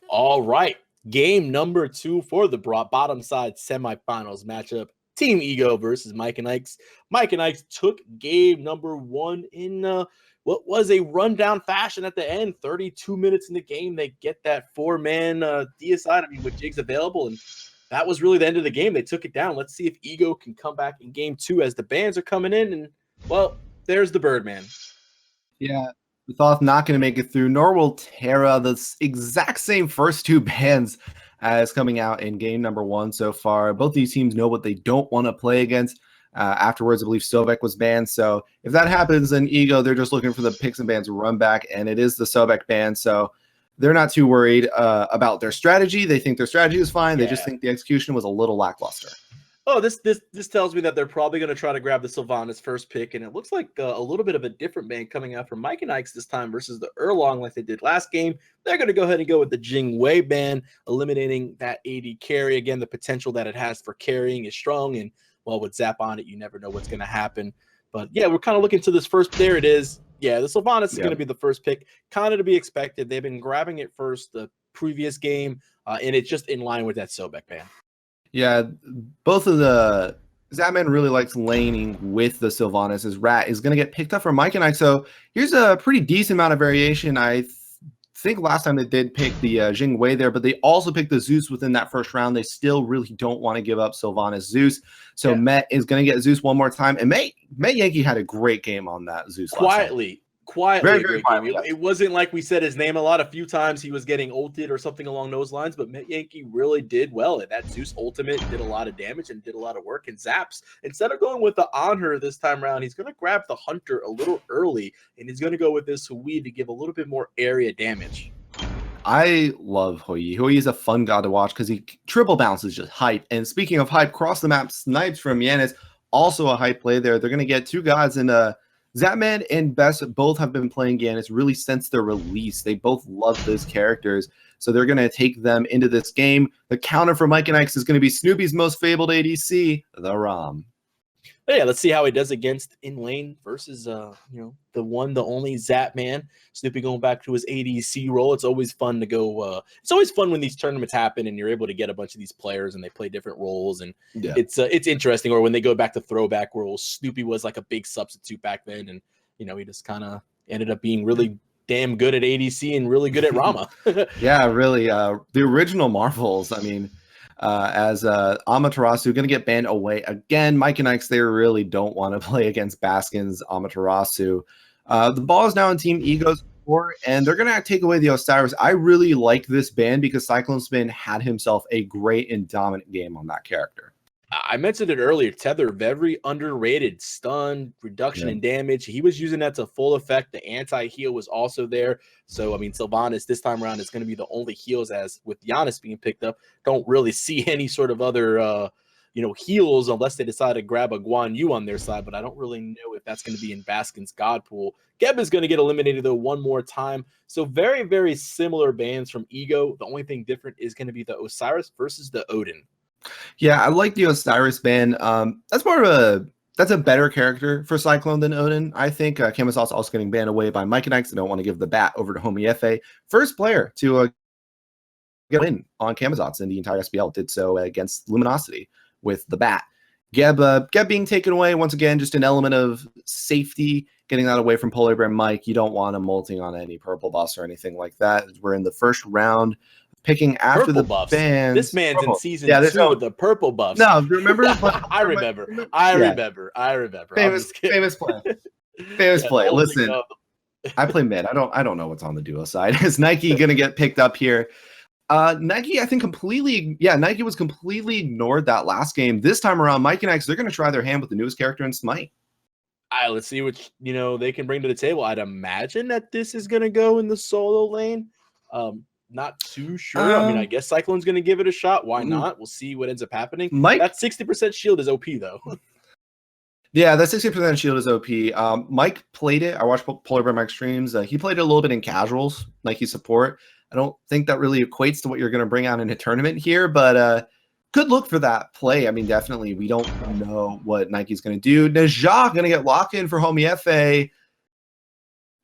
All right. Game number 2 for the bottom side semifinals matchup. Team Ego versus Mike and Ikes. Mike and Ikes took game number 1 in what was a rundown fashion at the end. 32 minutes in the game, they get that 4-man deicide, with Jigz available, and that was really the end of the game. They took it down. Let's see if Ego can come back in game 2 as the bans are coming in, and, well, there's the Birdman. Yeah, Thoth not going to make it through, nor will Terra. The exact same first 2 bans as coming out in game number 1 so far. Both these teams know what they don't want to play against. Afterwards, I believe Sobek was banned. So if that happens, then Ego, they're just looking for the picks and bans run back, and it is the Sobek ban. So they're not too worried about their strategy. They think their strategy is fine. They just think the execution was a little lackluster. Oh, this tells me that they're probably going to try to grab the Sylvanus first pick, and it looks like a little bit of a different ban coming out from Mike and Ikes this time versus the Erlong like they did last game. They're going to go ahead and go with the Jing Wei ban, eliminating that AD carry. Again, the potential that it has for carrying is strong, and, well, with Zap on it, you never know what's going to happen. But, yeah, we're kind of looking to this first. There it is. Yeah, the Sylvanus is going to be the first pick, kind of to be expected. They've been grabbing it first the previous game, and it's just in line with that Sobek ban. Yeah, both of the Zapman really likes laning with the Sylvanus. His Rat is going to get picked up from Mike and I. So here's a pretty decent amount of variation. I think last time they did pick the Jing Wei there, but they also picked the Zeus within that first round. They still really don't want to give up Sylvanus Zeus. So Met is going to get Zeus one more time. And Metyankey had a great game on that Zeus. Quietly, very, very quietly. It wasn't like we said his name a few times. He was getting ulted or something along those lines, but Metyankey really did well. And that Zeus ultimate did a lot of damage and did a lot of work. And Zaps, instead of going with the Honor this time around, he's going to grab the Hunter a little early, and he's going to go with this Hui to give a little bit more area damage. I love Hui. Hui is a fun god to watch because he triple bounces just hype. And speaking of hype, cross the map snipes from Janus, also a hype play there. They're going to get 2 gods in Zapman and Best both have been playing Janus really since their release. They both love those characters, so they're going to take them into this game. The counter for Mike and Ikes is going to be Snoopy's most fabled ADC, the Ram. But yeah, let's see how he does against in lane versus the one, the only Zapman. Snoopy going back to his ADC role. It's always fun to go. It's always fun when these tournaments happen and you're able to get a bunch of these players and they play different roles, and it's interesting. Or when they go back to throwback roles, Snoopy was like a big substitute back then, and he just kind of ended up being really damn good at ADC and really good at Rama. Yeah, really. The original Marvels. I mean. As Amaterasu going to get banned away again. Mike and Ikes, they really don't want to play against Baskin's Amaterasu. The ball is now in Team Ego's court, and they're going to take away the Osiris. I really like this ban because CycloneSpin had himself a great and dominant game on that character. I mentioned it earlier. Tether, very underrated. Stun, reduction in damage. He was using that to full effect. The anti-heal was also there. So, I mean, Sylvanus this time around is going to be the only heals, as with Janus being picked up. Don't really see any sort of other, heals unless they decide to grab a Guan Yu on their side. But I don't really know if that's going to be in Baskin's God pool. Geb is going to get eliminated, though, one more time. So, very, very similar bans from Ego. The only thing different is going to be the Osiris versus the Odin. Yeah, I like the Osiris ban. That's a better character for Cyclone than Odin. I think Camazot's also getting banned away by Mike and Ikes. They don't want to give the bat over to Homiefe. First player to get a win on Camazot's in the entire SPL. Did so against Luminosity with the bat. Geb being taken away, once again, just an element of safety, getting that away from PolarBearMike. You don't want him molting on any purple buffs or anything like that. We're in the first round. Picking after purple the buffs. Bans. This man's in season 2 with the purple buffs. No, remember? I remember. Famous play. Famous play. Listen, I play mid. I don't know what's on the duo side. Is Nike gonna get picked up here? Nike, I think Nike was completely ignored that last game. This time around, Mike and Ikes, they're gonna try their hand with the newest character in Smite. Let's see what they can bring to the table. I'd imagine that this is gonna go in the solo lane. Not too sure. I mean, I guess Cyclone's going to give it a shot. Why not? We'll see what ends up happening. That 60% shield is OP, though. Yeah, that 60% shield is OP. Mike played it. I watched PolarBearMike streams. He played it a little bit in casuals, Nike support. I don't think that really equates to what you're going to bring out in a tournament here, but good look for that play. I mean, definitely, we don't know what Nike's going to do. Najah going to get locked in for Homiefe.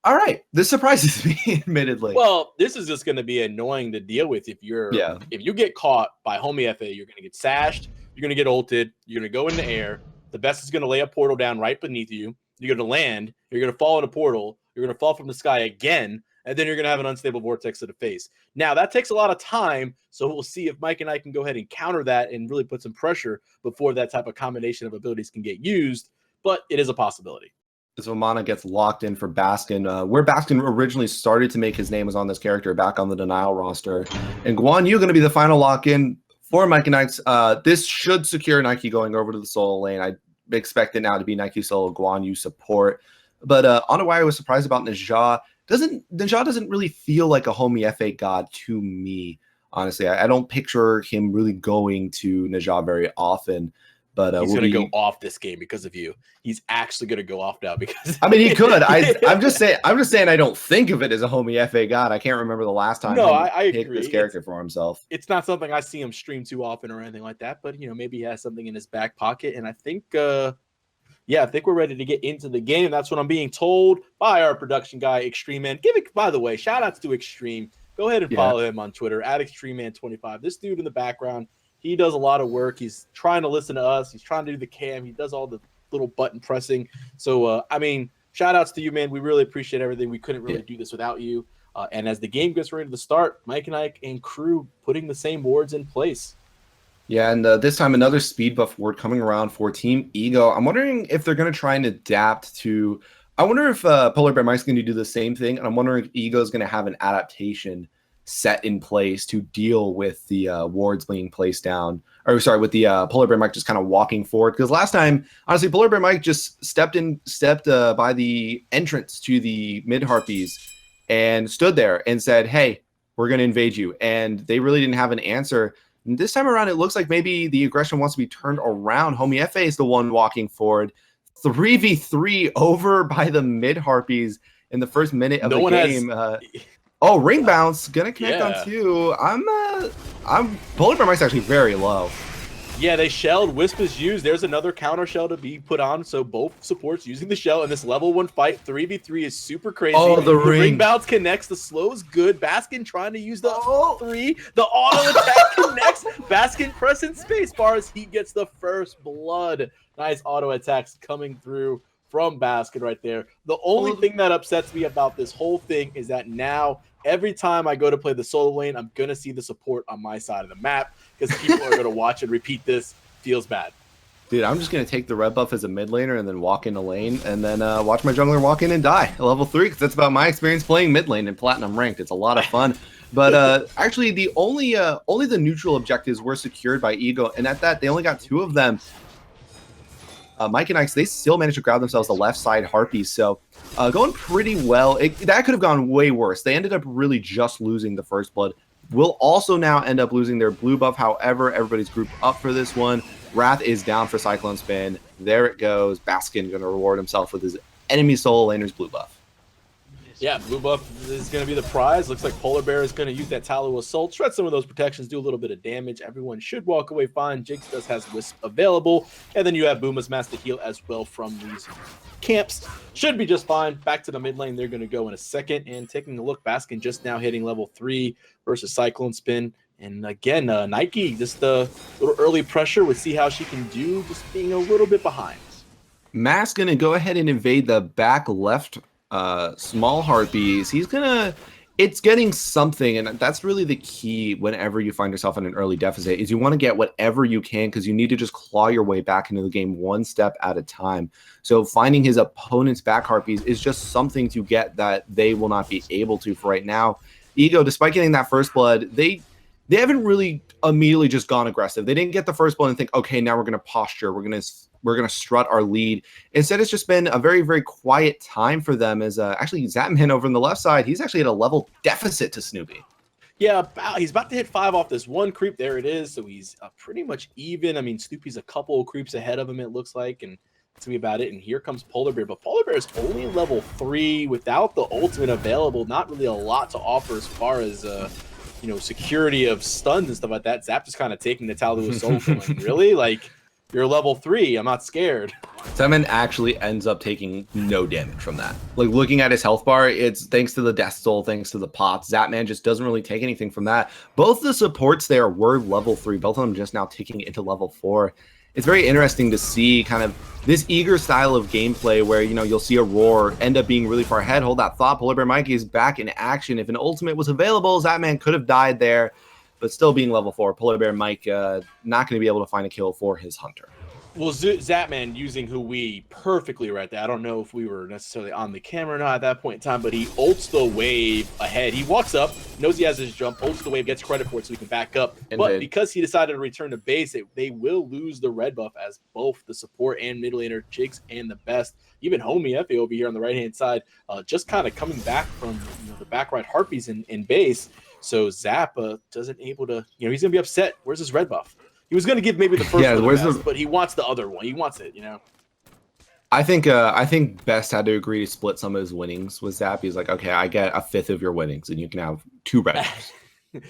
All right, this surprises me, admittedly. Well, this is just going to be annoying to deal with if you get caught by Homiefe, you're going to get sashed, you're going to get ulted, you're going to go in the air. The best is going to lay a portal down right beneath you. You're going to land, you're going to fall in a portal, you're going to fall from the sky again, and then you're going to have an unstable vortex to the face. Now, that takes a lot of time, so we'll see if Mike and I can go ahead and counter that and really put some pressure before that type of combination of abilities can get used, but it is a possibility. As Vamana gets locked in for Baskin, where Baskin originally started to make his name was on this character back on the Denial roster. And Guan, you're going to be the final lock-in for Mike and Ikes. This should secure Nike going over to the solo lane. I expect it now to be Nike solo, Guan you support. But on why I was surprised about Najah, Najah doesn't really feel like a Homiefe god to me, honestly. I don't picture him really going to Najah very often. But he's going to go off this game because of you. He's actually going to go off now because I mean he could. I'm just saying I don't think of it as a Homiefe god. I can't remember the last time I picked agree. this character for himself. It's not something I see him stream too often or anything like that, but maybe he has something in his back pocket. And I think I think we're ready to get into the game. That's what I'm being told by our production guy, Extreme Man. By the way, shout outs to Extreme. Go ahead and follow him on Twitter at ExtremeMan25. This dude in the background, he does a lot of work. He's trying to listen to us. He's trying to do the cam. He does all the little button pressing. So, shout outs to you, man. We really appreciate everything. We couldn't really do this without you. And as the game gets ready to start, Mike and Ike and crew putting the same wards in place. Yeah, and this time another speed buff ward coming around for Team Ego. I'm wondering if they're going to try and adapt to... I wonder if PolarBearMike's going to do the same thing, and I'm wondering if Ego is going to have an adaptation set in place to deal with the wards being placed down, or sorry, with the PolarBearMike just kind of walking forward. Because last time, honestly, PolarBearMike just stepped by the entrance to the mid harpies and stood there and said, "Hey, we're going to invade you," and they really didn't have an answer. And this time around, it looks like maybe the aggression wants to be turned around. Homiefe is the one walking forward, 3v3 over by the mid harpies in the first minute of the game. Oh, ring bounce, gonna connect on two. I'm PolarBearMike's actually very low. Yeah, they shelled. Wisp is used. There's another counter shell to be put on. So both supports using the shell in this level 1 fight. 3v3 is super crazy. Oh, the ring bounce connects. The slow is good. Baskin trying to use the 3. The auto attack connects. Baskin pressing spacebar as he gets the first blood. Nice auto attacks coming through from Baskin right there. The only thing that upsets me about this whole thing is that now every time I go to play the solo lane, I'm going to see the support on my side of the map because people are going to watch and repeat this. Feels bad. Dude, I'm just going to take the red buff as a mid laner and then walk in a lane and then watch my jungler walk in and die at level 3 because that's about my experience playing mid lane and platinum ranked. It's a lot of fun. But actually, the only the neutral objectives were secured by Ego, and at that, they only got 2 of them. Mike and Ikes, they still managed to grab themselves the left side harpies, so going pretty well. That could have gone way worse. They ended up really just losing the first blood. Will also now end up losing their blue buff. However, everybody's grouped up for this one. Wrath is down for CycloneSpin. There it goes. Baskin going to reward himself with his enemy solo laner's blue buff. Yeah, blue buff is going to be the prize. Looks like Polar Bear is going to use that Tallow Assault, shred some of those protections, do a little bit of damage. Everyone should walk away fine. Jigz does has Wisp available. And then you have Booma's Master Heal as well from these camps. Should be just fine. Back to the mid lane. They're going to go in a second. And taking a look, Baskin just now hitting level 3 versus CycloneSpin. And again, Nike, just a little early pressure. We'll see how she can do, just being a little bit behind. Matt's going to go ahead and invade the back left small harpies. It's getting something, and that's really the key whenever you find yourself in an early deficit, is you want to get whatever you can because you need to just claw your way back into the game one step at a time. So finding his opponent's back harpies is just something to get that they will not be able to for right now. Ego, despite getting that first blood, they haven't really immediately just gone aggressive. They didn't get the first blood and think, okay, now we're going to posture. We're going to strut our lead. Instead, it's just been a very, very quiet time for them as actually Zapman over on the left side, he's actually at a level deficit to Snoopy. Yeah, he's about to hit 5 off this one creep. There it is. So he's pretty much even. I mean, Snoopy's a couple of creeps ahead of him, it looks like, and that's going to be about it. And here comes Polar Bear. But Polar Bear is only level 3 without the ultimate available. Not really a lot to offer as far as security of stuns and stuff like that. Zap just kind of taking the Tallow Assault. Like, really? Like, you're level 3. I'm not scared. Zapman actually ends up taking no damage from that. Like, looking at his health bar, it's thanks to the Death Soul, thanks to the pots. Zapman just doesn't really take anything from that. Both the supports there were level 3. Both of them just now ticking into level 4. It's very interesting to see kind of this eager style of gameplay where, you know, you'll see a Roar end up being really far ahead. Hold that thought. PolarBearMike is back in action. If an ultimate was available, Zapman could have died there, but still being level 4. PolarBearMike not going to be able to find a kill for his Hunter. Well, Zapman using Hui perfectly right there. I don't know if we were necessarily on the camera or not at that point in time, but he ults the wave ahead. He walks up, knows he has his jump, ults the wave, gets credit for it so he can back up. But because he decided to return to base, they will lose the red buff as both the support and mid laner, Jigz and TheBest, even Homiefe over here on the right-hand side, just kind of coming back from the back right harpies in base. So Zap doesn't able to, he's going to be upset. Where's his red buff? He was going to give maybe the first one but he wants the other one. He wants it, I think Best had to agree to split some of his winnings with Zap. He's like, okay, I get a fifth of your winnings, and you can have 2 red buffs.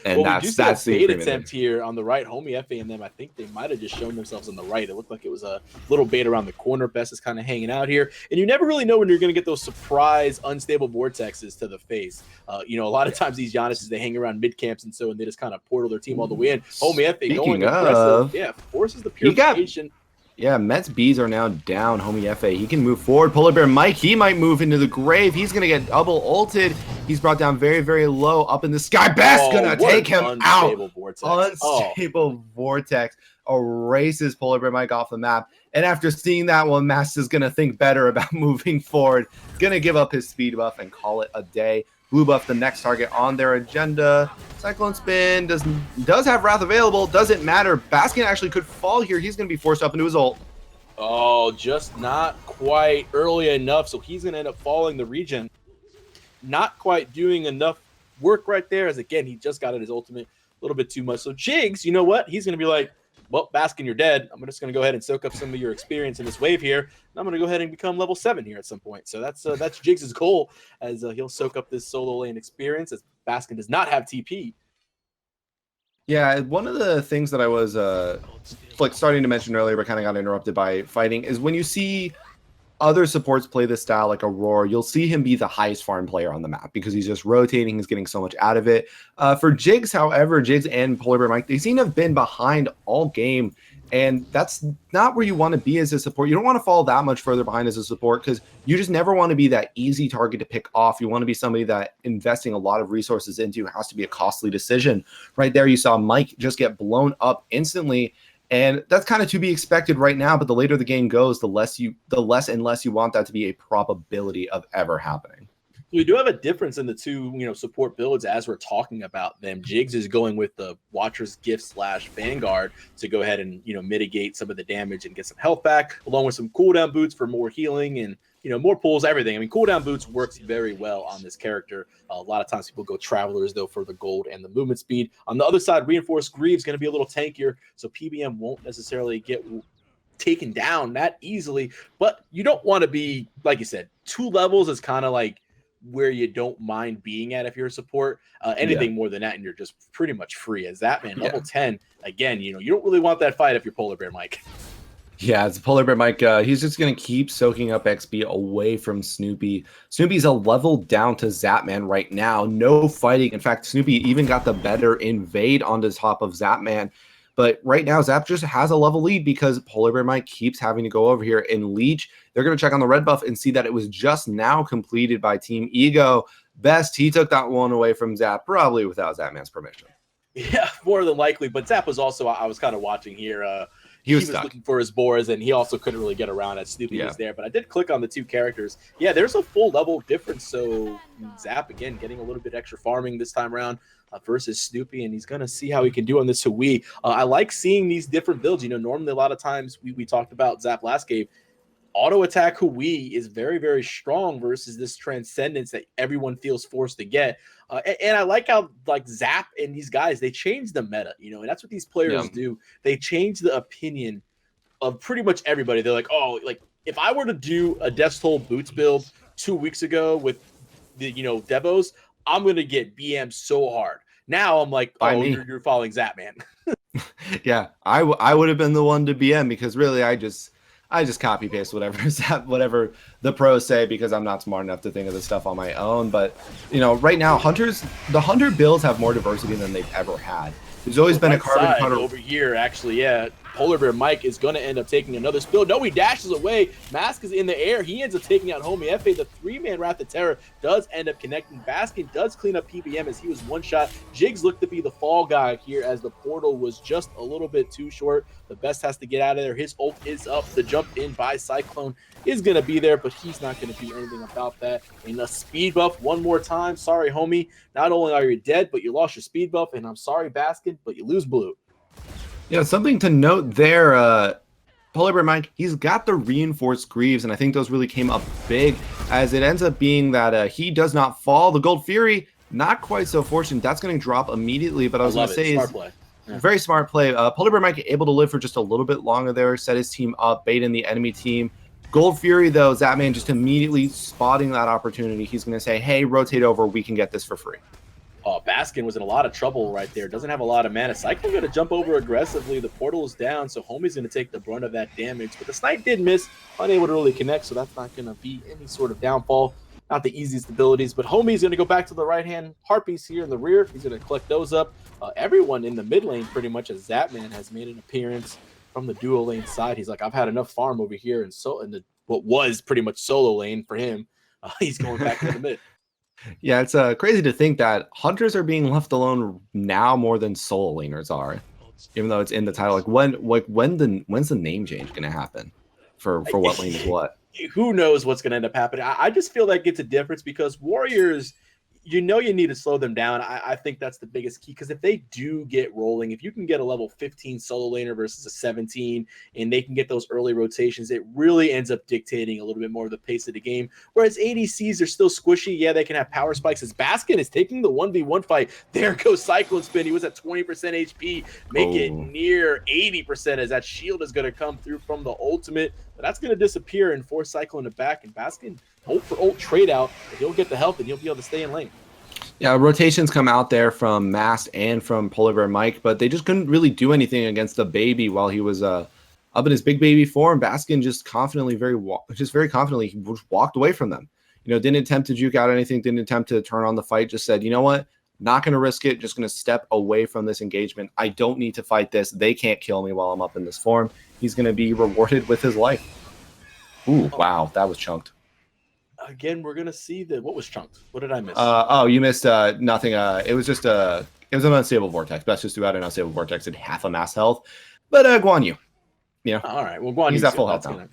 And well, that's the attempt here on the right. Homiefe and them, I think they might have just shown themselves on the right. It looked like it was a little bait around the corner. Best is kind of hanging out here, and you never really know when you're going to get those surprise unstable vortexes to the face. A lot of times these Januses, they hang around mid camps and they just kind of portal their team all the way in. Homiefe going aggressive, forces the purification. Yeah, Mets Bees are now down. Homiefe, he can move forward. PolarBearMike, he might move into the grave. He's going to get double ulted. He's brought down very, very low up in the sky. Best going to take him out. Unstable vortex erases PolarBearMike off the map. And after seeing that one, Mast is going to think better about moving forward. Going to give up his speed buff and call it a day. Blue buff, the next target on their agenda. CycloneSpin does have Wrath available. Doesn't matter. Baskin actually could fall here. He's going to be forced up into his ult. Oh, just not quite early enough. So he's going to end up falling the regen. Not quite doing enough work right there. As again, he just got at his ultimate a little bit too much. So Jigz, you know what? He's going to be like, well, Baskin, you're dead. I'm just going to go ahead and soak up some of your experience in this wave here. And I'm going to go ahead and become level 7 here at some point. So that's Jigz' goal, as he'll soak up this solo lane experience, as Baskin does not have TP. Yeah, one of the things that I was starting to mention earlier, but kind of got interrupted by fighting, is when you see other supports play this style like a Roar, you'll see him be the highest farm player on the map because he's just rotating, he's getting so much out of it. For Jigz, however, Jigz and PolarBearMike, they seem to have been behind all game, and that's not where you want to be as a support. You don't want to fall that much further behind as a support because you just never want to be that easy target to pick off. You want to be somebody that investing a lot of resources into has to be a costly decision. Right there, you saw Mike just get blown up instantly. And that's kind of to be expected right now, but the later the game goes, the less and less you want that to be a probability of ever happening. We do have a difference in the two, support builds as we're talking about them. Jigz is going with the Watcher's Gift / Vanguard to go ahead and, mitigate some of the damage and get some health back, along with some cooldown boots for more healing and, more pulls, everything. I mean, cooldown boots works very well on this character. A lot of times people go Travelers, though, for the gold and the movement speed. On the other side, Reinforced Greaves going to be a little tankier, so PBM won't necessarily get taken down that easily. But you don't want to be, like you said, 2 levels is kind of like where you don't mind being at if you're a support. Anything more than that, and you're just pretty much free. As Zapman, level 10, again, you don't really want that fight if you're PolarBearMike. Yeah, it's PolarBearMike. He's just going to keep soaking up XP away from Snoopy. Snoopy's a level down to Zapman right now. No fighting. In fact, Snoopy even got the better invade on the top of Zapman. But right now, Zap just has a level lead because PolarBearMike keeps having to go over here and leech. They're going to check on the red buff and see that it was just now completed by Team Ego. Best, he took that one away from Zap, probably without Zapman's permission. Yeah, more than likely. But Zap was also, I was kind of watching here, he was looking for his boars, and he also couldn't really get around as Snoopy was there. But I did click on the 2 characters. Yeah, there's a full level difference. So Zap, again, getting a little bit extra farming this time around versus Snoopy, and he's going to see how he can do on this Hui. I like seeing these different builds. Normally a lot of times we talked about Zap last game. Auto attack Hui is very, very strong versus this transcendence that everyone feels forced to get. And I like how Zap and these guys, they change the meta, and that's what these players do. They change the opinion of pretty much everybody. They're like, oh, if I were to do a Death's Toll Boots build 2 weeks ago with the, Devos, I'm going to get BM so hard. Now I'm like, oh, you're following Zapman. Yeah, I would have been the one to BM because really I just copy paste whatever the pros say because I'm not smart enough to think of this stuff on my own. But you know, right now the hunter builds have more diversity than they've ever had. There's always been a carbon cutter over here. Actually, yeah, PolarBearMike is going to end up taking another spill. No, he dashes away. Mask is in the air. He ends up taking out Homiefe. The 3-man Wrath of Terror does end up connecting. Baskin does clean up PBM as he was one shot. Jigz looked to be the fall guy here as the portal was just a little bit too short. TheBest has to get out of there. His ult is up. The jump in by Cyclone is going to be there, but he's not going to do anything about that. And a speed buff one more time. Sorry, homie. Not only are you dead, but you lost your speed buff. And I'm sorry, Baskin, but you lose blue. Yeah, something to note there, PolarBearMike, he's got the reinforced greaves, and I think those really came up big as it ends up being that he does not fall. The Gold Fury, not quite so fortunate. That's going to drop immediately, but I was going to say is very smart play. PolarBearMike able to live for just a little bit longer there, set his team up, bait in the enemy team. Gold Fury, though, Zapman just immediately spotting that opportunity. He's going to say, hey, rotate over. We can get this for free. Baskin was in a lot of trouble right there. Doesn't have a lot of mana. Cyclone going to jump over aggressively. The portal is down, so Homie's going to take the brunt of that damage. But the snipe did miss, unable to really connect, so that's not going to be any sort of downfall. Not the easiest abilities, but Homie's going to go back to the right-hand Harpies here in the rear. He's going to collect those up. Everyone in the mid lane, pretty much, as Zapman has made an appearance from the duo lane side. He's like, I've had enough farm over here, and so in the what was pretty much solo lane for him. He's going back to the mid. Yeah, it's crazy to think that hunters are being left alone now more than solo laners are, even though it's in the title. When's the name change going to happen for what lane is what? Who knows what's going to end up happening? I just feel like it's a difference because warriors, you need to slow them down. I think that's the biggest key because if they do get rolling, if you can get a level 15 solo laner versus a 17 and they can get those early rotations, it really ends up dictating a little bit more of the pace of the game. Whereas ADCs are still squishy. Yeah, they can have power spikes. As Baskin is taking the 1v1 fight, there goes CycloneSpin. He was at 20% HP, make it near 80% as that shield is going to come through from the ultimate. But that's going to disappear and force Cyclone to back. And Baskin, ult for ult trade out, and he'll get the help and he'll be able to stay in lane. Yeah, rotations come out there from Mast and from PolarBearMike, but they just couldn't really do anything against the baby while he was up in his big baby form. Baskin just very confidently walked away from them. You know, didn't attempt to juke out anything, didn't attempt to turn on the fight, just said, you know what, not going to risk it, just going to step away from this engagement. I don't need to fight this. They can't kill me while I'm up in this form. He's going to be rewarded with his life. Ooh, wow, that was chunked. Again, we're gonna see what was chunked. What did I miss? You missed nothing. It was an unstable vortex. Best just threw out an unstable vortex at half a mass health. But Guan Yu. Yeah. All right. Well, Guan, he's at full health now.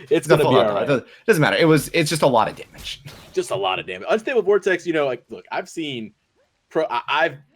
It's gonna be all right. It doesn't matter. It's just a lot of damage. Just a lot of damage. Unstable vortex. You know, like look, I've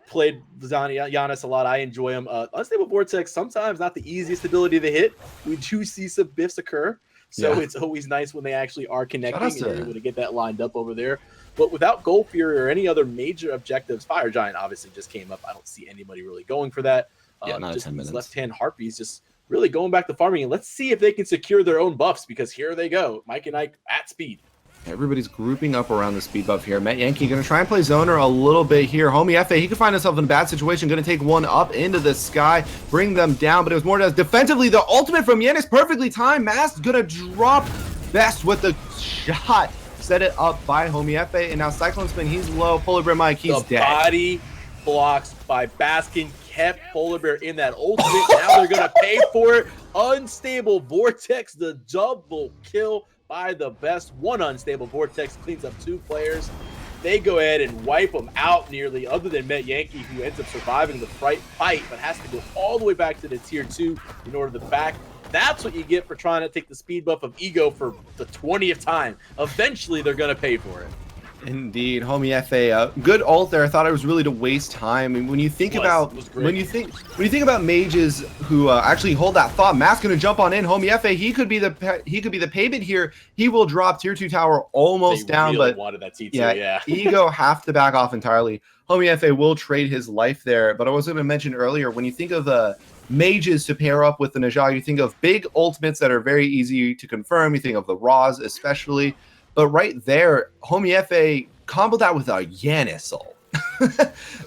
played Janus a lot. I enjoy him. Unstable vortex sometimes not the easiest ability to hit. We do see some biffs occur. So it's always nice when they actually are connecting and you're able to get that lined up over there. But without Gold Fury or any other major objectives, Fire Giant obviously just came up. I don't see anybody really going for that. Just these left-hand Harpies just really going back to farming. And let's see if they can secure their own buffs because here they go. Mike and Ike at speed. Everybody's grouping up around the speed buff here. Metyankey going to try and play zoner a little bit here. Homiefe, he could find himself in a bad situation. Going to take one up into the sky, bring them down. But it was more to defensively. The ultimate from Janus, perfectly timed. Mask going to drop Best with the shot. Set it up by Homiefe. And now CycloneSpin, he's low. PolarBearMike, he's dead. Body blocks by Baskin kept PolarBear in that ultimate. Now they're going to pay for it. Unstable Vortex, the double kill by TheBest. One unstable vortex cleans up 2 players. They go ahead and wipe them out nearly, other than Metyankey, who ends up surviving the fight, but has to go all the way back to the tier 2 in order to back. That's what you get for trying to take the speed buff of Ego for the 20th time. Eventually, they're going to pay for it. Indeed, Homiefe, good ult there. I thought it was really to waste time. And when you think about mages who actually hold that thought, Mask gonna jump on in. Homiefe, he could be the payment here. He will drop tier 2 tower almost down, really but wanted that T2, yeah. Ego have to back off entirely. Homiefe will trade his life there. But I was going to mention earlier, when you think of the mages to pair up with the Najah, you think of big ultimates that are very easy to confirm. You think of the Raws especially. But right there, Homiefe comboed that with a Janus ult.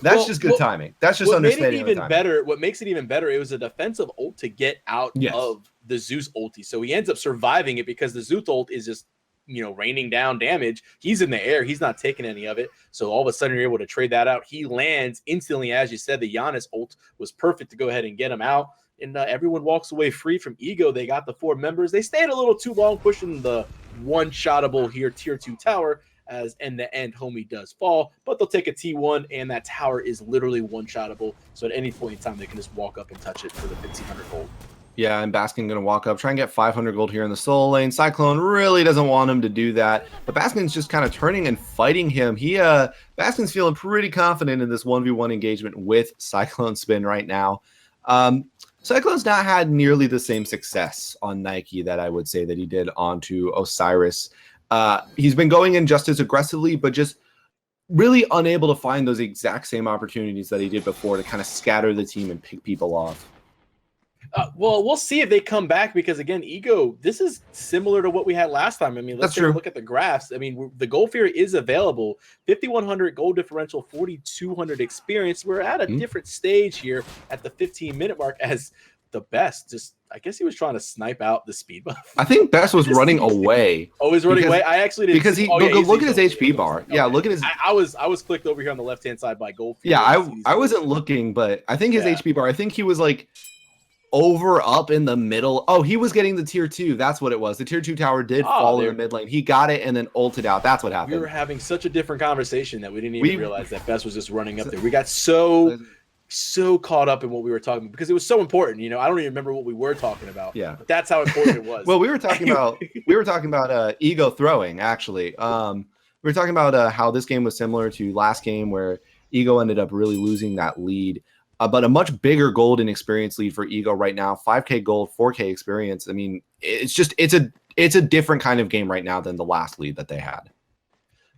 That's just good timing. That's just understanding what made it even better. What makes it even better, it was a defensive ult to get out of the Zeus ulti. So he ends up surviving it because the Zeus ult is just, raining down damage. He's in the air. He's not taking any of it. So all of a sudden you're able to trade that out. He lands instantly. As you said, the Janus ult was perfect to go ahead and get him out. And everyone walks away free from Ego. They got the 4 members. They stayed a little too long pushing the one-shottable here tier 2 tower, as in the end Homie does fall, but they'll take a T1, and that tower is literally one-shottable. So at any point in time, they can just walk up and touch it for the 1,500 gold. Yeah, and Baskin going to walk up, try and get 500 gold here in the solo lane. Cyclone really doesn't want him to do that, but Baskin's just kind of turning and fighting him. Baskin's feeling pretty confident in this 1v1 engagement with CycloneSpin right now. Cyclone's not had nearly the same success on Nike that I would say that he did onto Osiris. He's been going in just as aggressively, but just really unable to find those exact same opportunities that he did before to kind of scatter the team and pick people off. Well, we'll see if they come back, because again, Ego, this is similar to what we had last time. I mean, let's take a look at the graphs. I mean, the Gold Fury is available, 5,100 gold differential, 4,200 experience. We're at a different stage here at the 15-minute mark, as TheBest just, I guess he was trying to snipe out the speed buff. I think Best was running away. Oh, he's running away? I actually didn't. Because look at his HP bar. Yeah, look at his. I was clicked over here on the left-hand side by Gold Fury. Yeah, I wasn't looking, but I think his HP bar, I think he was like up in the middle. Oh, he was getting the tier 2. That's what it was. The tier 2 tower did fall in the mid lane. He got it and then ulted out. That's what happened. We were having such a different conversation that we didn't even realize that Best was just running up there. We got so caught up in what we were talking about because it was so important. I don't even remember what we were talking about. Yeah, but that's how important it was. Well, we were talking about ego throwing, actually. We were talking about how this game was similar to last game, where Ego ended up really losing that lead. But a much bigger golden experience lead for Ego right now. 5K gold, 4K experience. I mean, it's a different kind of game right now than the last lead that they had.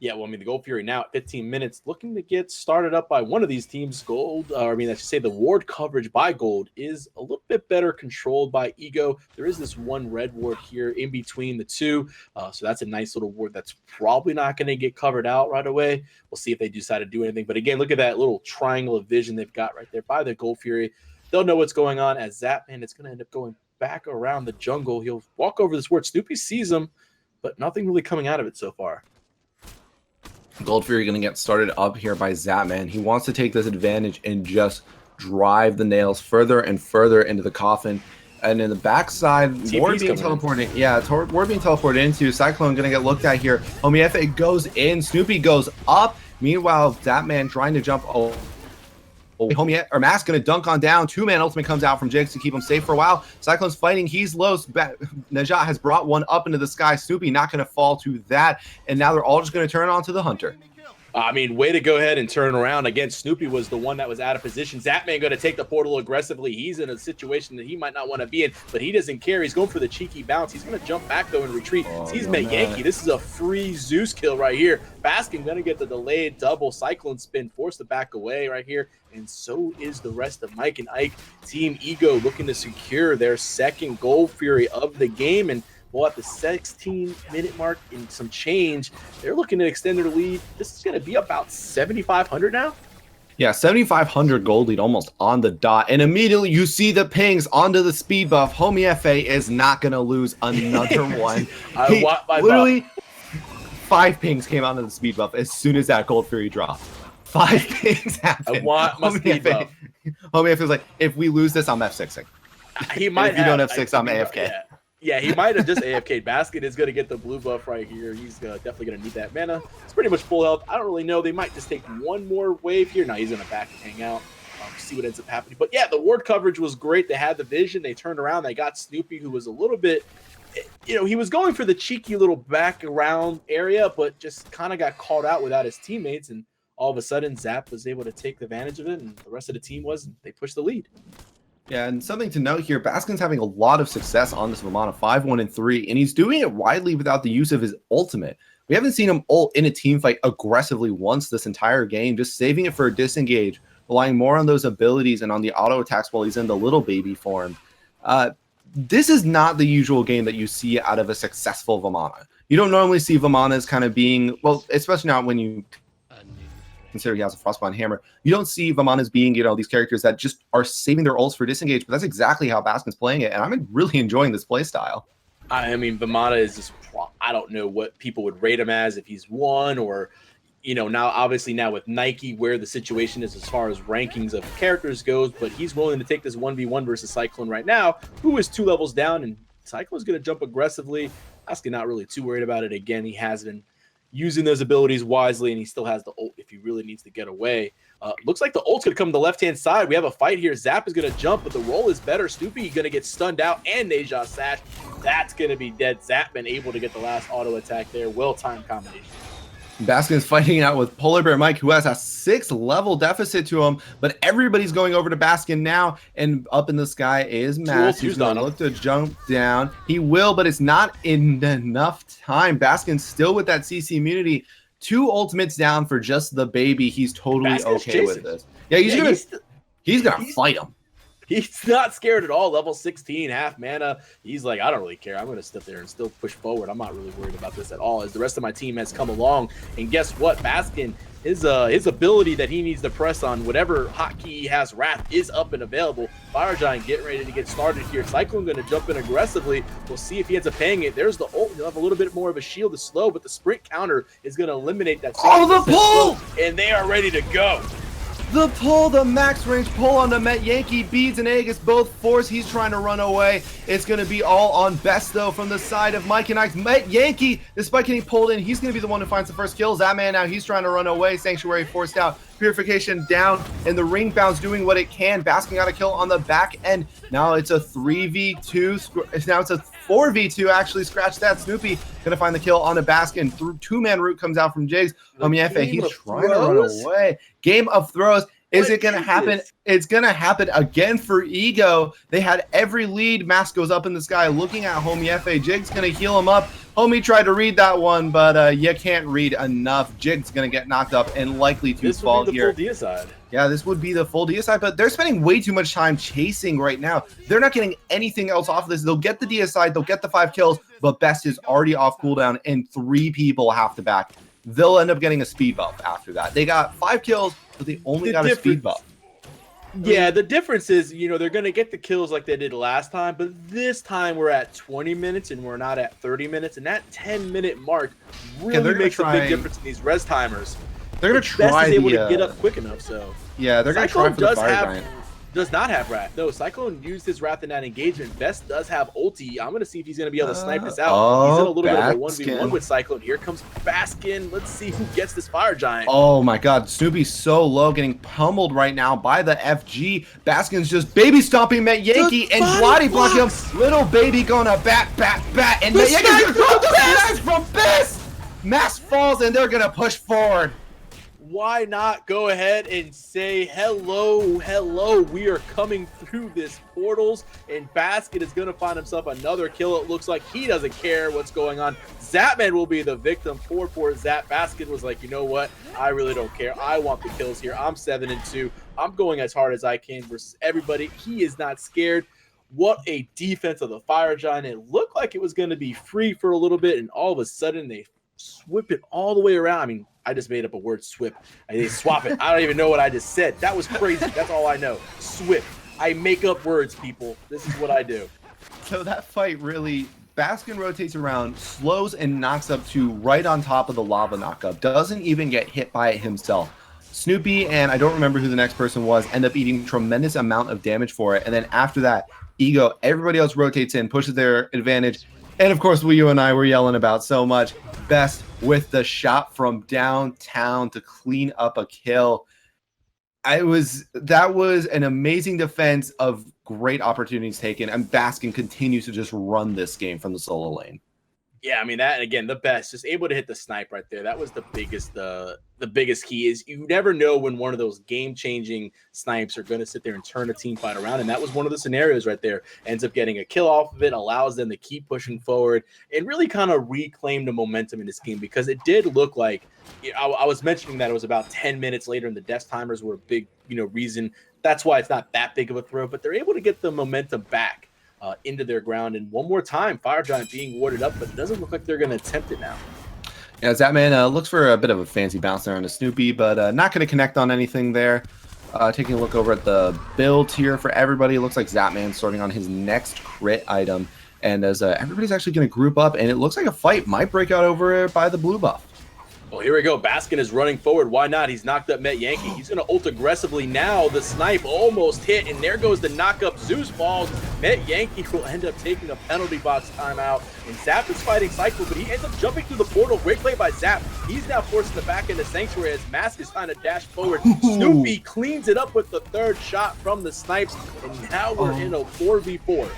Yeah, well, I mean, the Gold Fury now at 15 minutes, looking to get started up by one of these teams. Gold, I should say the ward coverage by Gold is a little bit better controlled by Ego. There is this one red ward here in between the two. So that's a nice little ward that's probably not going to get covered out right away. We'll see if they decide to do anything. But again, look at that little triangle of vision they've got right there by the Gold Fury. They'll know what's going on as Zapman. It's going to end up going back around the jungle. He'll walk over this ward. Snoopy sees him, but nothing really coming out of it so far. Gold Fury going to get started up here by Zapman. He wants to take this advantage and just drive the nails further and further into the coffin. And in the backside, ward being teleported. Ward being teleported into. Cyclone going to get looked at here. Homiefe goes in. Snoopy goes up. Meanwhile, Zapman trying to jump. Mask going to dunk on down. 2-man ultimate comes out from Jigz to keep him safe for a while. Cyclone's fighting. He's low. Najat has brought one up into the sky. Snoopy not going to fall to that. And now they're all just going to turn on to the Hunter. I mean, way to go ahead and turn around. Again, Snoopy was the one that was out of position. Zapman going to take the portal aggressively. He's in a situation that he might not want to be in, but he doesn't care. He's going for the cheeky bounce. He's going to jump back, though, and retreat. He's Metyankey. This is a free Zeus kill right here. Baskin going to get the delayed double. CycloneSpin forced to back away right here, and so is the rest of Mike and Ike. Team Ego looking to secure their second Gold Fury of the game, and well, at the 16-minute mark in some change, they're looking to extend their lead. This is going to be about 7,500 now. Yeah, 7,500 gold lead almost on the dot. And immediately you see the pings onto the speed buff. Homiefe is not going to lose another one. Literally, 5 pings came onto the speed buff as soon as that Gold Fury dropped. 5 pings happened. I want my speed buff. Homiefe was like, if we lose this, I'm F6ing. He might if you don't F6, I'm AFK. Yeah, he might have just AFK'd. Baskin is going to get the blue buff right here. He's definitely going to need that mana. It's pretty much full health. I don't really know. They might just take one more wave here. Now he's going to back and hang out. See what ends up happening. But yeah, the ward coverage was great. They had the vision. They turned around. They got Snoopy, who was a little bit, he was going for the cheeky little back around area, but just kind of got called out without his teammates. And all of a sudden, Zap was able to take advantage of it, and the rest of the team was, and they pushed the lead. Yeah, and something to note here, Baskin's having a lot of success on this Vamana, 5-1-3, and he's doing it widely without the use of his ultimate. We haven't seen him ult in a team fight aggressively once this entire game, just saving it for a disengage, relying more on those abilities and on the auto attacks while he's in the little baby form. This is not the usual game that you see out of a successful Vamana. You don't normally see Vamanas kind of being, well, especially not when you consider he has a Frostbind Hammer. You don't see Vamana being, these characters that just are saving their ults for disengage, but that's exactly how Baskin's playing it, and I'm really enjoying this play style. I mean, Vamana is just, I don't know what people would rate him as, if he's 1 or, now obviously now with Nike where the situation is as far as rankings of characters goes, but he's willing to take this 1v1 versus Cyclone right now, who is 2 levels down, and Cyclone's going to jump aggressively. Baskin not really too worried about it. Again, he has been using those abilities wisely, and he still has the ult if he really needs to get away. Looks like the ult's going to come to the left-hand side. We have a fight here. Zap is going to jump, but the roll is better. Snoopy going to get stunned out, and Neja Sash. That's going to be dead. Zapman able to get the last auto attack there. Well-timed combination. Baskin's fighting out with PolarBearMike, who has a 6-level deficit to him, but everybody's going over to Baskin now, and up in the sky is Mass. He's going to look to jump down. He will, but it's not in enough time. Baskin's still with that CC immunity. 2 ultimates down for just the baby. He's totally okay with this. Yeah, he's gonna fight him. He's not scared at all. Level 16, half mana. He's like, I don't really care. I'm going to sit there and still push forward. I'm not really worried about this at all, as the rest of my team has come along. And guess what? Baskin, his ability that he needs to press on whatever hotkey he has, Wrath, is up and available. Fire Giant getting ready to get started here. Cyclone going to jump in aggressively. We'll see if he ends up paying it. There's the ult. He'll have a little bit more of a shield to slow, but the sprint counter is going to eliminate that. Oh, the pull! And they are ready to go. The pull, the max range pull on the Metyankey. Beads and Aegis both force. He's trying to run away. It's going to be all on Best, though, from the side of Mike and Ike's. Metyankey, despite getting pulled in, he's going to be the one who finds the first kill. Zapman now, he's trying to run away. Sanctuary forced out. Purification down, and the ring bounce doing what it can. Baskin got a kill on the back end. Now it's a 3v2. Now it's a 4v2, actually. Scratch that. Snoopy gonna find the kill on a Baskin. Through 2-man root comes out from Jigz. Homiefe, he's trying to run away. Game of throws. Is it going to happen? It's going to happen again for Ego. They had every lead. Mask goes up in the sky looking at Homiefe. Jig's going to heal him up. Homie tried to read that one, but you can't read enough. Jig's going to get knocked up and likely to fall here. This would be the full deicide. Yeah, this would be the full deicide, but they're spending way too much time chasing right now. They're not getting anything else off of this. They'll get the deicide. They'll get the 5 kills, but Best is already off cooldown, and 3 people have to back. They'll end up getting a speed buff after that. They got 5 kills, but they only got a speed buff. Yeah, the difference is, they're going to get the kills like they did last time, but this time we're at 20 minutes and we're not at 30 minutes. And that 10-minute mark really makes a big difference in these res timers. They're going to try Best is able to get up quick enough, so. Yeah, they're going to try for the Fire Giant. Does not have Wrath. No, Cyclone used his Wrath in that engagement. Best does have ulti. I'm going to see if he's going to be able to snipe this out. He's in a little bit of a 1v1 with Cyclone. Here comes Baskin. Let's see who gets this Fire Giant. Oh my god, Snoopy's so low, getting pummeled right now by the FG. Baskin's just baby stomping Metyankey and body block him. Little baby gonna bat, and Metyanky's gonna the from Best! Mask falls and they're gonna push forward. Why not go ahead and say hello, we are coming through this portals, and Baskin is going to find himself another kill. It looks like he doesn't care what's going on. Zapman will be the victim. Poor Zap. Baskin was like, you know what, I really don't care. I want the kills here. I'm 7-2. I'm going as hard as I can versus everybody. He is not scared. What a defense of the Fire Giant. It looked like it was going to be free for a little bit, and all of a sudden they swip it all the way around. I mean, I just made up a word, swip. They swap it. I don't even know what I just said. That was crazy. That's all I know. Swip. I make up words, people. This is what I do. So that fight really, Baskin rotates around, slows and knocks up to right on top of the lava knockup. Doesn't even get hit by it himself. Snoopy and I don't remember who the next person was, end up eating tremendous amount of damage for it. And then after that, Ego, everybody else rotates in, pushes their advantage. And of course, you and I were yelling about so much. Best with the shot from downtown to clean up a kill. That was an amazing defense of great opportunities taken, and Baskin continues to just run this game from the solo lane. Yeah, I mean, that, again, the best, just able to hit the snipe right there. That was the biggest key, is you never know when one of those game-changing snipes are going to sit there and turn a team fight around, and that was one of the scenarios right there. Ends up getting a kill off of it, allows them to keep pushing forward, and really kind of reclaim the momentum in this game, because it did look like, I was mentioning that it was about 10 minutes later, and the death timers were a big, reason. That's why it's not that big of a throw, but they're able to get the momentum back into their ground. And one more time, Fire Giant being warded up, but it doesn't look like they're going to attempt it now. Yeah, Zapman looks for a bit of a fancy bounce there on a Snoopy, but not going to connect on anything there. Taking a look over at the build here for everybody, it looks like Zapman sorting on his next crit item. And as everybody's actually going to group up, and it looks like a fight might break out over by the blue buff. Well, here we go. Baskin is running forward. Why not? He's knocked up Metyankey. He's going to ult aggressively now. The snipe almost hit, and there goes the knock up. Zeus falls. Metyankey will end up taking a penalty box timeout. And Zap is fighting Cyclo, but he ends up jumping through the portal. Great play by Zap. He's now forcing the back into Sanctuary as Mask is trying to dash forward. Snoopy cleans it up with the third shot from the snipes, and now we're in a 4v4.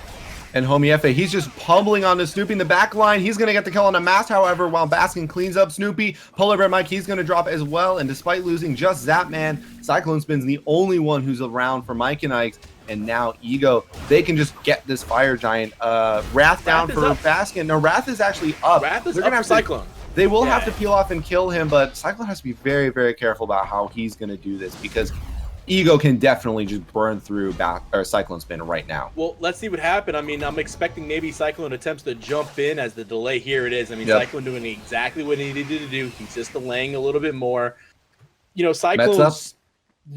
And Homiefe, he's just pummeling on the Snoopy in the back line. He's going to get the kill on the Mask, however, while Baskin cleans up Snoopy. PolarBearMike, he's going to drop as well. And despite losing just Zapman, CycloneSpin's the only one who's around for Mike and Ikes. And now Ego, they can just get this Fire Giant. Wrath down for Baskin. No, Wrath is actually up. Wrath is up for Cyclone. They will have to peel off and kill him, but Cyclone has to be very, very careful about how he's going to do this because Ego can definitely just burn through CycloneSpin right now. Well, let's see what happened. I mean, I'm expecting maybe Cyclone attempts to jump in as the delay. Here it is. I mean, Cyclone doing exactly what he needed to do. He's just delaying a little bit more. You know, Cyclone's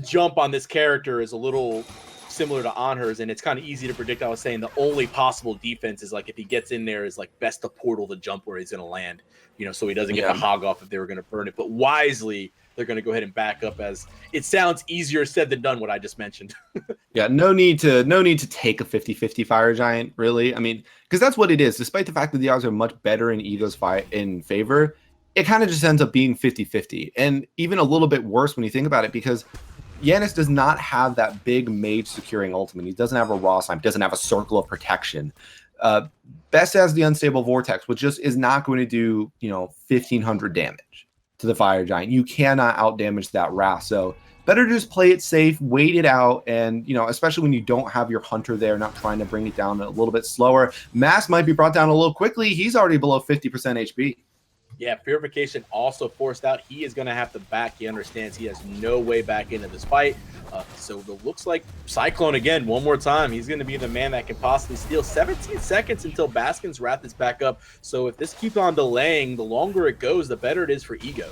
jump on this character is a little similar to Anher's, and it's kind of easy to predict. I was saying the only possible defense is like if he gets in there is like best to portal the jump where he's going to land, you know, so he doesn't get the hog off if they were going to burn it. But wisely, they're going to go ahead and back up, as it sounds easier said than done what I just mentioned. Yeah, no need to take a 50-50 Fire Giant, really. I mean, because that's what it is. Despite the fact that the odds are much better in Ego's in favor, it kind of just ends up being 50-50, and even a little bit worse when you think about it, because Janus does not have that big mage securing ultimate. He doesn't have a raw slime, doesn't have a circle of protection. Best has the unstable vortex, which just is not going to do, 1,500 damage to the Fire Giant. You cannot out damage that Wrath. So better to just play it safe, wait it out, and especially when you don't have your Hunter there, not trying to bring it down a little bit slower. Mask might be brought down a little quickly. He's already below 50% HP. Yeah, Purification also forced out. He is going to have to back. He understands he has no way back into this fight. So it looks like Cyclone again, one more time. He's going to be the man that can possibly steal 17 seconds until Baskin's Wrath is back up. So if this keeps on delaying, the longer it goes, the better it is for Ego.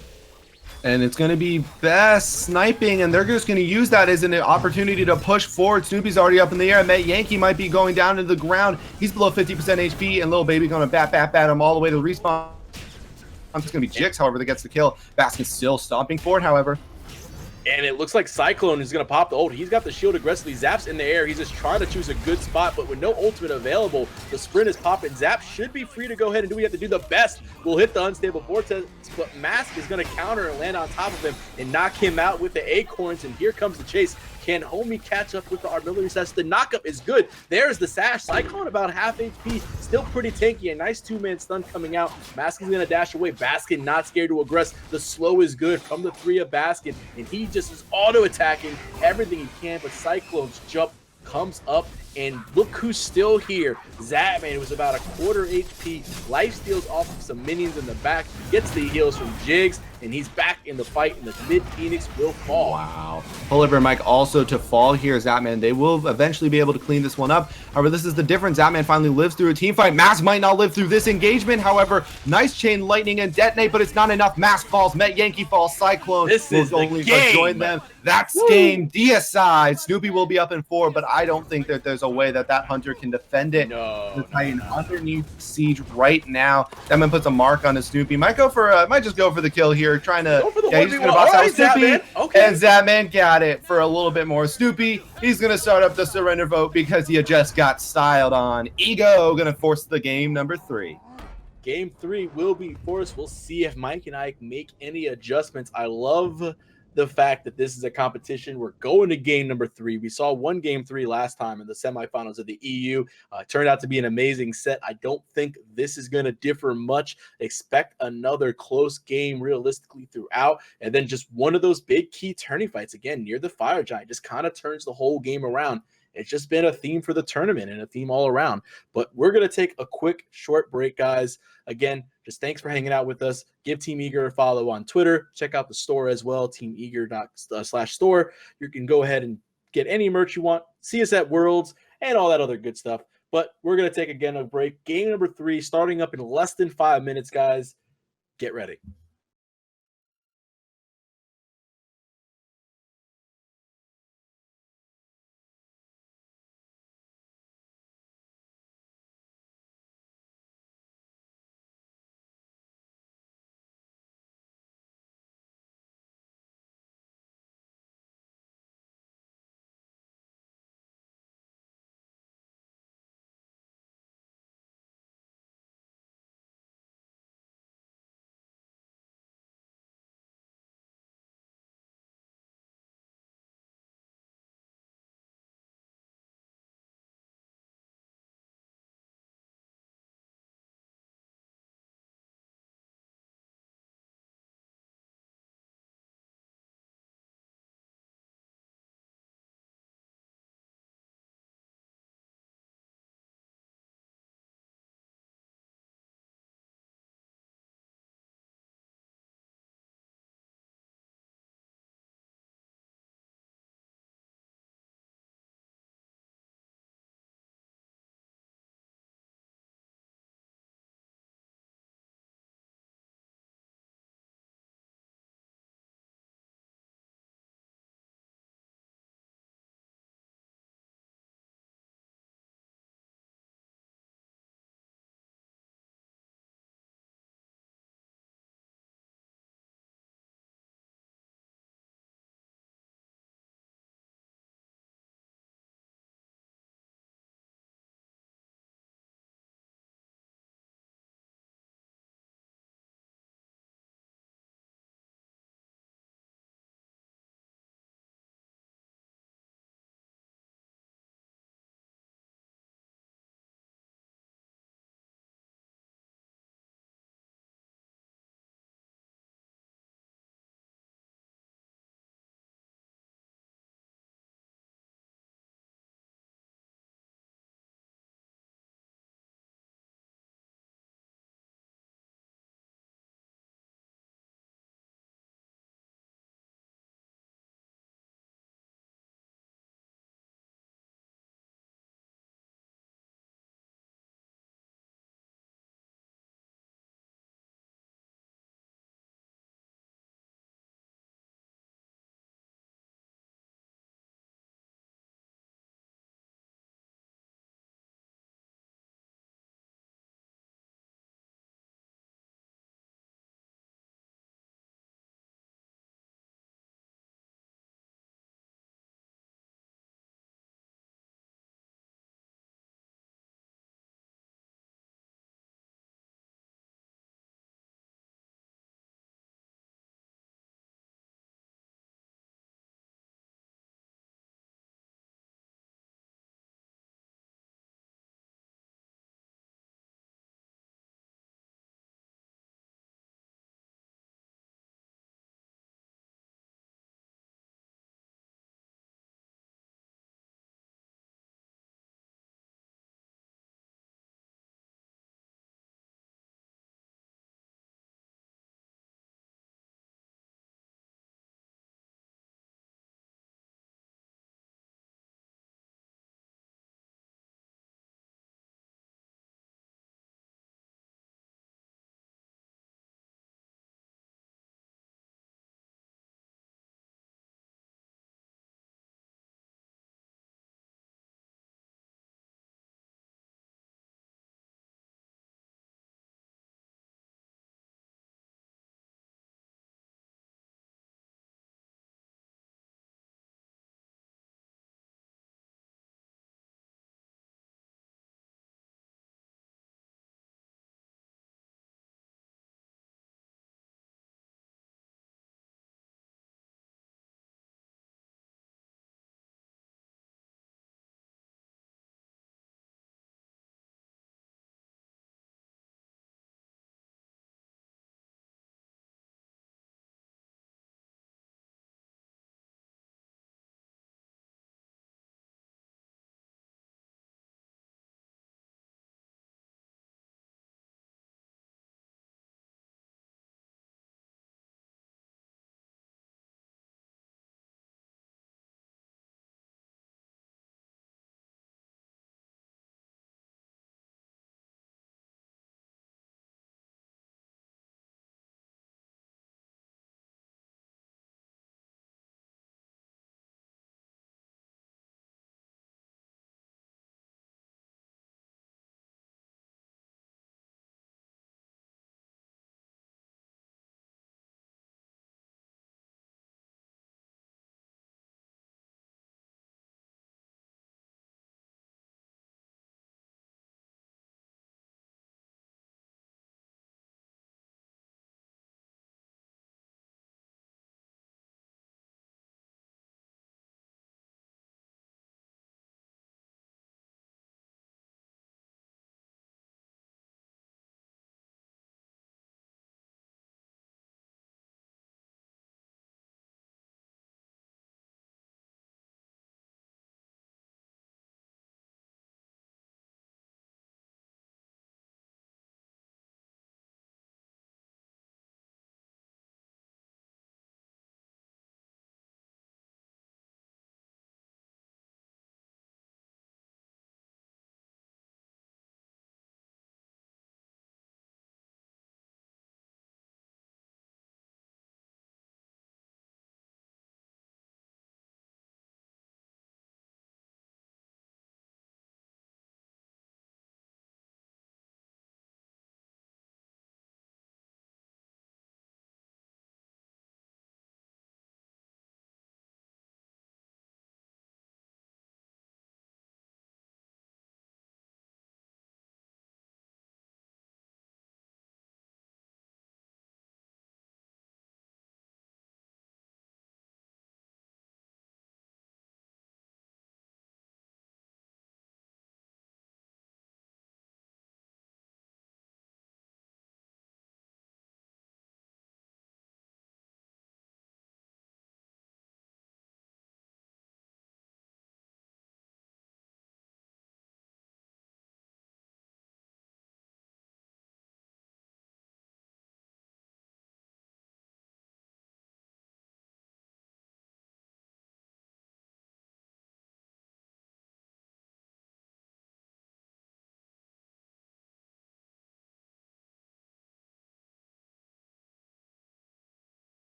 And it's going to be Best sniping, and they're just going to use that as an opportunity to push forward. Snoopy's already up in the air. Metyankey might be going down to the ground. He's below 50% HP, and Little Baby going to bat him all the way to the respawn. It's going to be Jigz, however, that gets the kill. Baskin's still stomping for it, however. And it looks like Cyclone is going to pop the ult. He's got the shield aggressively. Zap's in the air. He's just trying to choose a good spot, but with no ultimate available, the sprint is popping. Zap should be free to go ahead and do what he has to do. The best will hit the unstable vortex, but Mask is going to counter and land on top of him and knock him out with the acorns, and here comes the chase. Can Homie catch up with the artillery sash? The knockup is good. There's the sash. Cyclone about half HP. Still pretty tanky. A nice two-man stun coming out. Baskin is going to dash away. Baskin not scared to aggress. The slow is good from the three of Baskin, and he just is auto-attacking everything he can, but Cyclone's jump comes up, and look who's still here. Zapman was about a quarter HP. Life steals off of some minions in the back. Gets the heals from Jigz, and he's back in the fight, and the mid-Phoenix will fall. Wow. PolarBearMike also to fall here. Zapman, they will eventually be able to clean this one up. However, this is the difference. Zapman finally lives through a team fight. Mask might not live through this engagement. However, nice chain lightning and detonate, but it's not enough. Mask falls. Metyankey falls. Cyclone will only join them. That's game. D aside. Snoopy will be up in 4, but I don't think that there's a way that Hunter can defend it. No. The Titan underneath siege right now. Zapman puts a mark on his Snoopy. Might just go for the kill here, trying to. Go for the he's gonna box out Snoopy. Okay. And Zapman got it for a little bit more. Snoopy, he's gonna start up the surrender vote because he just got styled on. Ego gonna force the game number 3. Game 3 will be forced. We'll see if Mike and I make any adjustments. I love the fact that this is a competition. We're going to game number 3. We saw one game 3 last time in the semifinals of the EU. Turned out to be an amazing set. I don't think this is going to differ much. Expect another close game realistically throughout, and then just one of those big key turning fights again near the Fire Giant. Just kind of turns the whole game around. It's just been a theme for the tournament and a theme all around. But we're going to take a quick short break, guys. Again, just thanks for hanging out with us. Give Team Eager a follow on Twitter. Check out the store as well, teameager.com/store. You can go ahead and get any merch you want. See us at Worlds and all that other good stuff. But we're going to take again a break. Game number 3 starting up in less than 5 minutes, guys. Get ready.